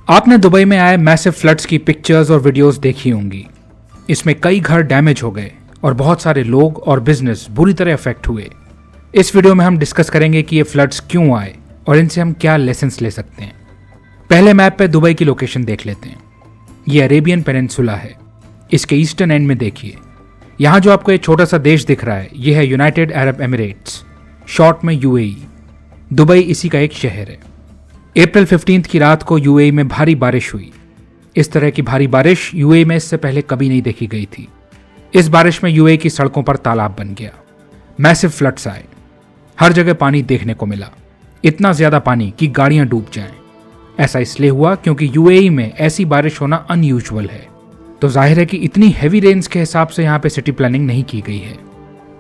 आपने दुबई में आए मैसिव फ्लड्स की पिक्चर्स और वीडियोस देखी होंगी। इसमें कई घर डैमेज हो गए और बहुत सारे लोग और बिजनेस बुरी तरह अफेक्ट हुए। इस वीडियो में हम डिस्कस करेंगे कि ये फ्लड्स क्यों आए और इनसे हम क्या लेसन्स ले सकते हैं। पहले मैप पे दुबई की लोकेशन देख लेते हैं। ये अरेबियन पेनिनसुला है। इसके ईस्टर्न एंड में देखिए, यहाँ जो आपको एक छोटा सा देश दिख रहा है, ये है यूनाइटेड अरब एमिरेट्स, शॉर्ट में यूएई। दुबई इसी का एक शहर है। अप्रैल 15 की रात को यूएई में भारी बारिश हुई। इस तरह की भारी बारिश यूएई में इससे पहले कभी नहीं देखी गई थी। इस बारिश में यूएई की सड़कों पर तालाब बन गया। मैसिव फ्लड्स आए, हर जगह पानी देखने को मिला, इतना ज्यादा पानी कि गाड़ियां डूब जाएं। ऐसा इसलिए हुआ क्योंकि यूएई में ऐसी बारिश होना अनयूजुअल है, तो जाहिर है कि इतनी हैवी रेन्स के हिसाब से यहाँ पे सिटी प्लानिंग नहीं की गई है।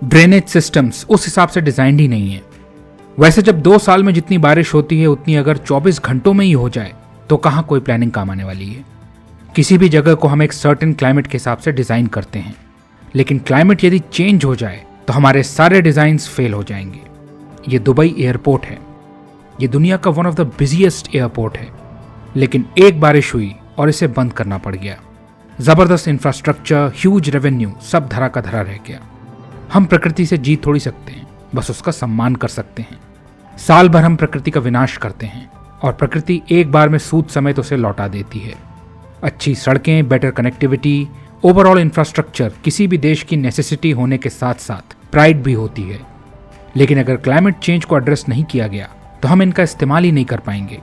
ड्रेनेज सिस्टम्स उस हिसाब से डिजाइंड ही नहीं है। वैसे जब 2 साल में जितनी बारिश होती है उतनी अगर 24 घंटों में ही हो जाए तो कहाँ कोई प्लानिंग काम आने वाली है। किसी भी जगह को हम एक सर्टेन क्लाइमेट के हिसाब से डिजाइन करते हैं, लेकिन क्लाइमेट यदि चेंज हो जाए तो हमारे सारे डिजाइन्स फेल हो जाएंगे। ये दुबई एयरपोर्ट है। ये दुनिया का one of the busiest airport है, लेकिन एक बारिश हुई और इसे बंद करना पड़ गया। जबरदस्त इंफ्रास्ट्रक्चर, ह्यूज रेवेन्यू, सब धरा का धरा रह गया। हम प्रकृति से जीत थोड़ी सकते हैं, बस उसका सम्मान कर सकते हैं। साल भर हम प्रकृति का विनाश करते हैं और प्रकृति एक बार में सूद समेत उसे लौटा देती है। अच्छी सड़कें, बेटर कनेक्टिविटी, ओवरऑल इंफ्रास्ट्रक्चर किसी भी देश की नेसेसिटी होने के साथ साथ प्राइड भी होती है। लेकिन अगर क्लाइमेट चेंज को एड्रेस नहीं किया गया तो हम इनका इस्तेमाल ही नहीं कर पाएंगे।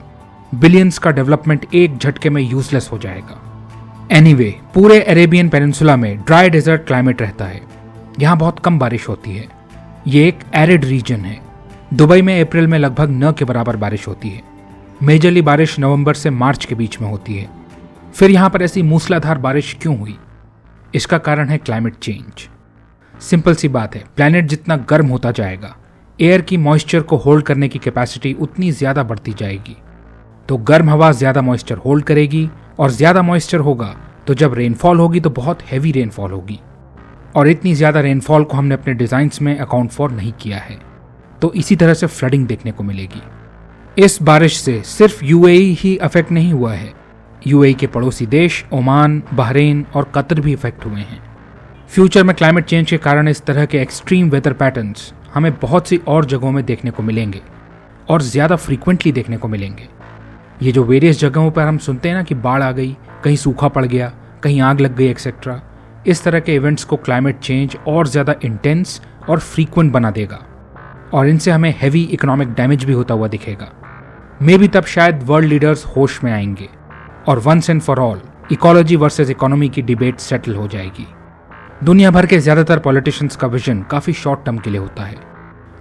बिलियंस का डेवलपमेंट एक झटके में यूजलेस हो जाएगा। एनीवे, पूरे अरेबियन पेनिनसुला में ड्राई डेजर्ट क्लाइमेट रहता है। यहाँ बहुत कम बारिश होती है। ये एक एरिड रीजन है। दुबई में अप्रैल में लगभग न के बराबर बारिश होती है। मेजरली बारिश नवंबर से मार्च के बीच में होती है। फिर यहाँ पर ऐसी मूसलाधार बारिश क्यों हुई? इसका कारण है क्लाइमेट चेंज। सिंपल सी बात है, प्लैनेट जितना गर्म होता जाएगा, एयर की मॉइस्चर को होल्ड करने की कैपेसिटी उतनी ज्यादा बढ़ती जाएगी। तो गर्म हवा ज्यादा मॉइस्चर होल्ड करेगी और ज्यादा मॉइस्चर होगा तो जब रेनफॉल होगी तो बहुत हैवी रेनफॉल होगी। और इतनी ज्यादा रेनफॉल को हमने अपने डिजाइन्स में अकाउंट फॉर नहीं किया है, तो इसी तरह से फ्लडिंग देखने को मिलेगी। इस बारिश से सिर्फ यूएई ही अफेक्ट नहीं हुआ है। यूएई के पड़ोसी देश ओमान, बहरीन और कतर भी इफेक्ट हुए हैं। फ्यूचर में क्लाइमेट चेंज के कारण इस तरह के एक्सट्रीम वेदर पैटर्न्स हमें बहुत सी और जगहों में देखने को मिलेंगे और ज्यादा फ्रीक्वेंटली देखने को मिलेंगे। ये जो वेरियस जगहों पर हम सुनते हैं ना कि बाढ़ आ गई, कहीं सूखा पड़ गया, कहीं आग लग गई एक्सेट्रा, इस तरह के इवेंट्स को क्लाइमेट चेंज और ज्यादा इंटेंस और फ्रीक्वेंट बना देगा और इनसे हमें हैवी इकोनॉमिक डैमेज भी होता हुआ दिखेगा। मे भी तब शायद वर्ल्ड लीडर्स होश में आएंगे और once and for all ecology versus economy की डिबेट सेटल हो जाएगी। दुनिया भर के ज्यादातर पॉलिटिशियंस का विजन काफी शॉर्ट टर्म के लिए होता है।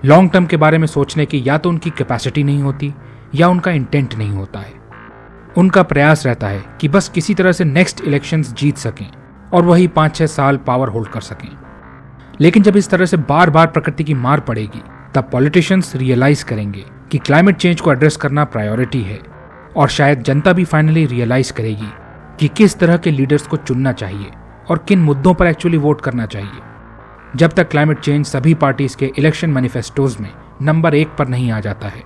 लॉन्ग टर्म के बारे में सोचने की या तो उनकी कैपेसिटी नहीं होती या उनका इंटेंट नहीं होता है। उनका प्रयास रहता है कि बस किसी तरह से नेक्स्ट इलेक्शंस जीत सकें और वही 5-6 साल पावर होल्ड कर सकें। लेकिन जब इस तरह से बार बार प्रकृति की मार पड़ेगी तब पॉलिटिशियंस रियलाइज करेंगे कि क्लाइमेट चेंज को एड्रेस करना प्रायोरिटी है और शायद जनता भी फाइनली रियलाइज करेगी कि किस तरह के लीडर्स को चुनना चाहिए और किन मुद्दों पर एक्चुअली वोट करना चाहिए। जब तक क्लाइमेट चेंज सभी पार्टीज के इलेक्शन मैनिफेस्टोज में नंबर 1 पर नहीं आ जाता है,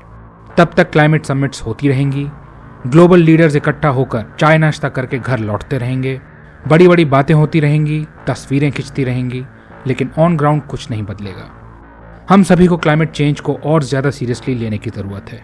तब तक क्लाइमेट समिट्स होती रहेंगी। ग्लोबल लीडर्स इकट्ठा होकर चाय नाश्ता करके घर लौटते रहेंगे। बड़ी बड़ी बातें होती रहेंगी, तस्वीरें खिंचती रहेंगी, लेकिन ऑन ग्राउंड कुछ नहीं बदलेगा। हम सभी को क्लाइमेट चेंज को और ज्यादा सीरियसली लेने की जरूरत है।